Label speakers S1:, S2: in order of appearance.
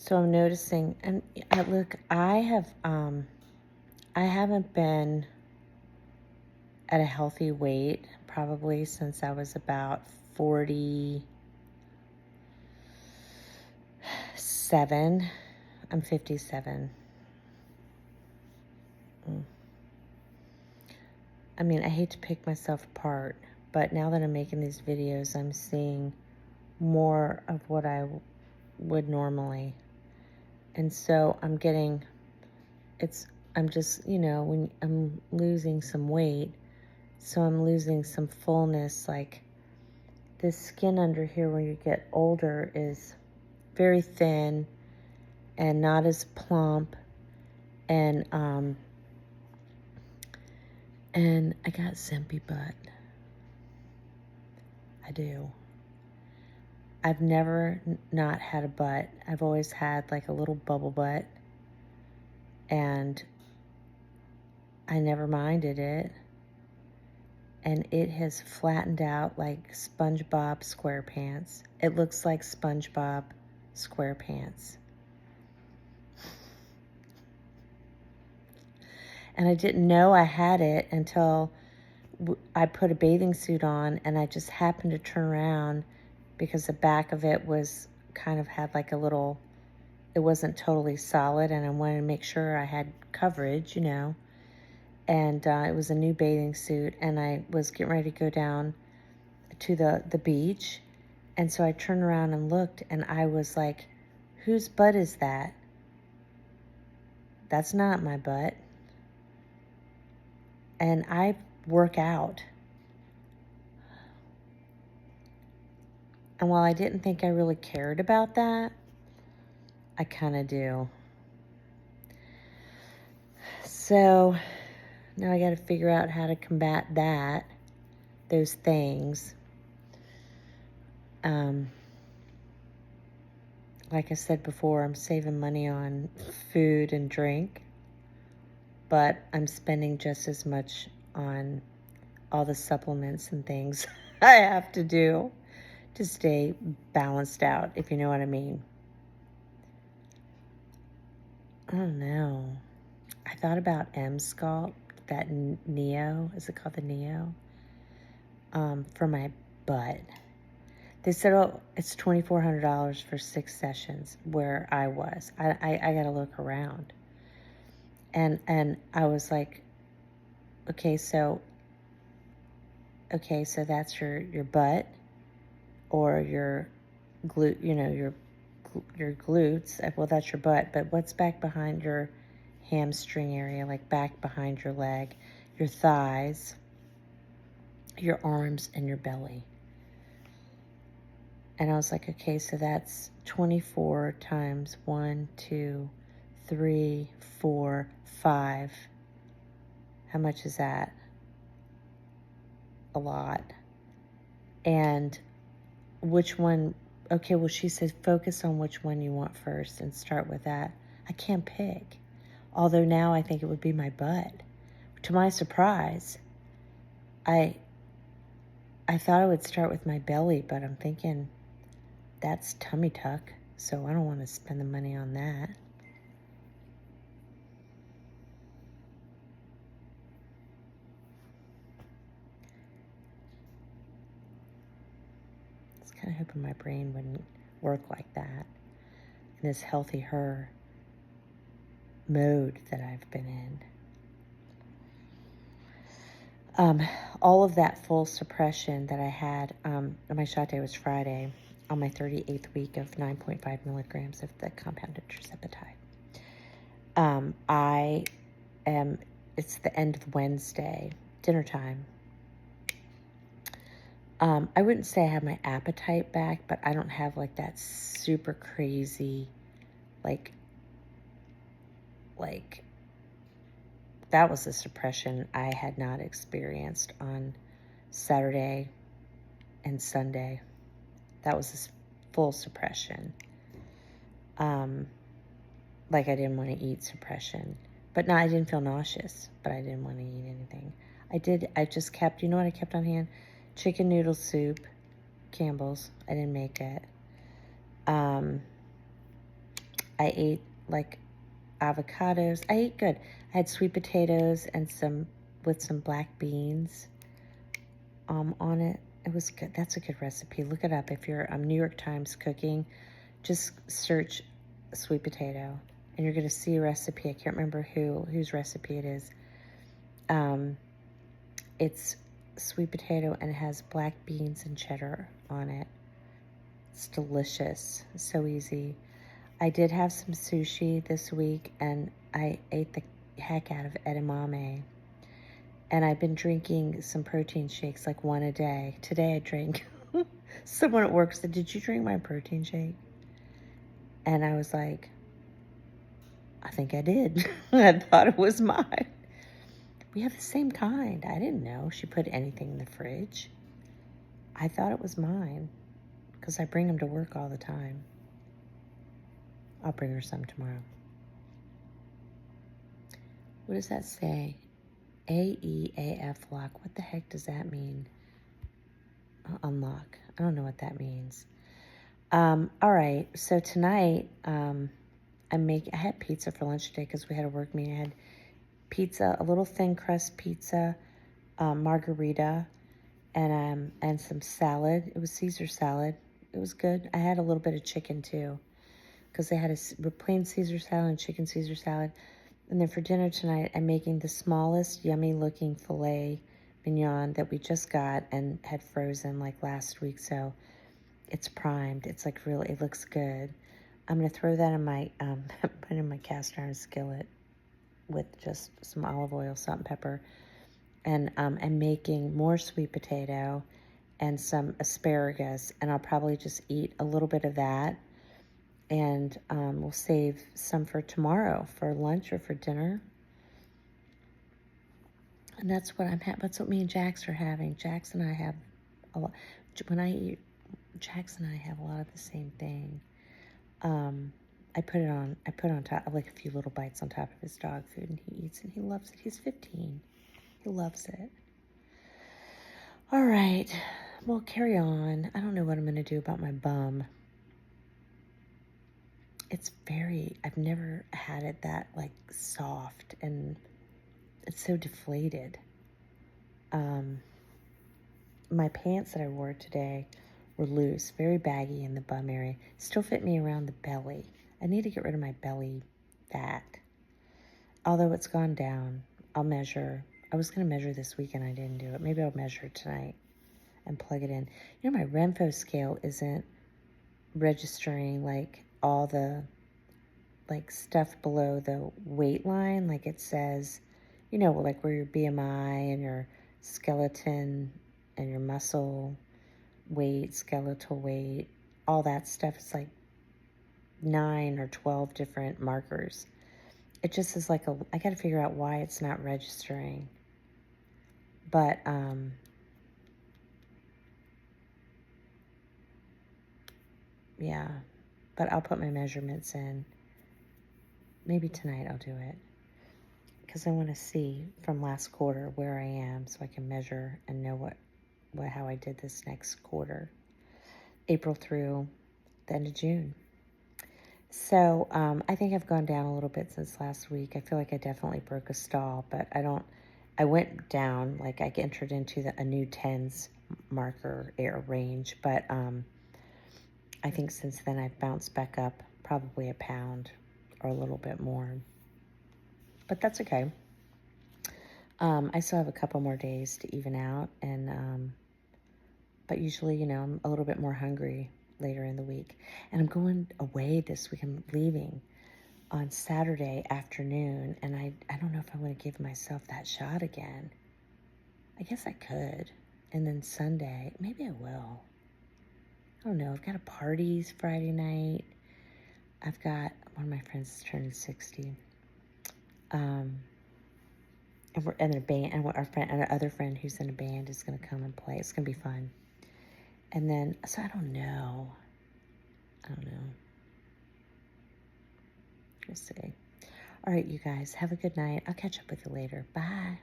S1: So I'm noticing, and look, I haven't been at a healthy weight probably since I was about 47. I'm 57. I mean, I hate to pick myself apart, but now that I'm making these videos, I'm seeing more of what I would normally. And so I'm just, when I'm losing some weight, so I'm losing some fullness, like this skin under here when you get older is very thin and not as plump, and I got zempy-butt. I do. I've never not had a butt. I've always had like a little bubble butt, and I never minded it. And it has flattened out like SpongeBob SquarePants. It looks like SpongeBob SquarePants. And I didn't know I had it until I put a bathing suit on, and I just happened to turn around because the back of it was kind of had like a little, it wasn't totally solid, and I wanted to make sure I had coverage, And it was a new bathing suit, and I was getting ready to go down to the beach. And so I turned around and looked, and I was like, whose butt is that? That's not my butt. And I work out. And while I didn't think I really cared about that, I kind of do. So now I got to figure out how to combat those things. Like I said before, I'm saving money on food and drink, but I'm spending just as much on all the supplements and things I have to do to stay balanced out, if you know what I mean. I don't know. I thought about M-Sculpt, that Neo, is it called the Neo? For my butt. They said, oh, it's $2,400 for 6 sessions where I was. I got to look around. And I was like, okay, so that's your butt or your glute, your glutes. Well, that's your butt, but what's back behind your hamstring area, like back behind your leg, your thighs, your arms, and your belly? And I was like, okay, so that's 24 times 1, 2, 3, 4, 5. How much is that? A lot. And which one? Okay, well, she said focus on which one you want first and start with that. I can't pick. Although now I think it would be my butt. To my surprise, I thought I would start with my belly, but I'm thinking that's tummy tuck, so I don't want to spend the money on that. I was kind of hoping my brain wouldn't work like that in this healthy her mode that I've been in. All of that full suppression that I had, my shot day was Friday, on my 38th week of 9.5 milligrams of the compounded tirzepatide. It's the end of Wednesday, dinner time. I wouldn't say I have my appetite back, but I don't have like that super crazy, like that was a suppression I had not experienced on Saturday and Sunday. That was this full suppression. Like I didn't want to eat suppression. But no, I didn't feel nauseous, but I didn't want to eat anything. I just kept, you know what I kept on hand? Chicken noodle soup, Campbell's. I didn't make it. I ate like avocados. I ate good. I had sweet potatoes and with some black beans on it. It was good. That's a good recipe. Look it up if you're New York Times cooking. Just search sweet potato, and you're gonna see a recipe. I can't remember whose recipe it is. It's sweet potato and it has black beans and cheddar on it. It's delicious. So easy. I did have some sushi this week, and I ate the heck out of edamame. And I've been drinking some protein shakes, like one a day. Today I drank, someone at work said, "Did you drink my protein shake?" And I was like, I think I did. I thought it was mine. We have the same kind. I didn't know she put anything in the fridge. I thought it was mine because I bring them to work all the time. I'll bring her some tomorrow. What does that say? AEAF lock. What the heck does that mean? Unlock. I don't know what that means. All right. So tonight, I had pizza for lunch today because we had a work meeting. I had pizza, a little thin crust pizza, margarita, and some salad. It was Caesar salad. It was good. I had a little bit of chicken too, because they had a plain Caesar salad and chicken Caesar salad. And then for dinner tonight, I'm making the smallest, yummy-looking filet mignon that we just got and had frozen like last week. So it's primed. It's like really, it looks good. I'm gonna throw that in my put in my cast iron skillet with just some olive oil, salt, and pepper. And I'm making more sweet potato and some asparagus, and I'll probably just eat a little bit of that. And we'll save some for tomorrow for lunch or for dinner. And that's what that's what me and Jax are having. Jax and I have a lot. When I eat, Jax and I have a lot of the same thing. I put on top, like a few little bites on top of his dog food, and he eats it. He loves it. He's 15. He loves it. All right. Well, carry on. I don't know what I'm going to do about my bum. I've never had it that like soft, and it's so deflated. My pants that I wore today were loose, very baggy in the bum area. Still fit me around the belly. I need to get rid of my belly fat. Although it's gone down. I'll measure. I was going to measure this weekend. I didn't do it. Maybe I'll measure tonight and plug it in. You know, my Renpho scale isn't registering like all the like stuff below the weight line. Like it says, you know, like where your BMI and your skeleton and your muscle weight, skeletal weight, all that stuff. It's like 9 or 12 different markers. It just is like I got to figure out why it's not registering. But, yeah, but I'll put my measurements in. Maybe tonight I'll do it, because I want to see from last quarter where I am so I can measure and know how I did this next quarter, April through the end of June. So I think I've gone down a little bit since last week. I feel like I definitely broke a stall, but I went down, like I entered into a new tens marker range, but I think since then I've bounced back up probably a pound or a little bit more. But that's okay. I still have a couple more days to even out, and but usually, you know, I'm a little bit more hungry later in the week. And I'm going away this week. I'm leaving on Saturday afternoon, and I don't know if I want to give myself that shot again. I guess I could. And then Sunday, maybe I will. I don't know. I've got a party Friday night. I've got one of my friends is turning 60. And we're in a band, and our other friend who's in a band is going to come and play. It's going to be fun. And then, so I don't know. We'll see. All right, you guys, have a good night. I'll catch up with you later. Bye.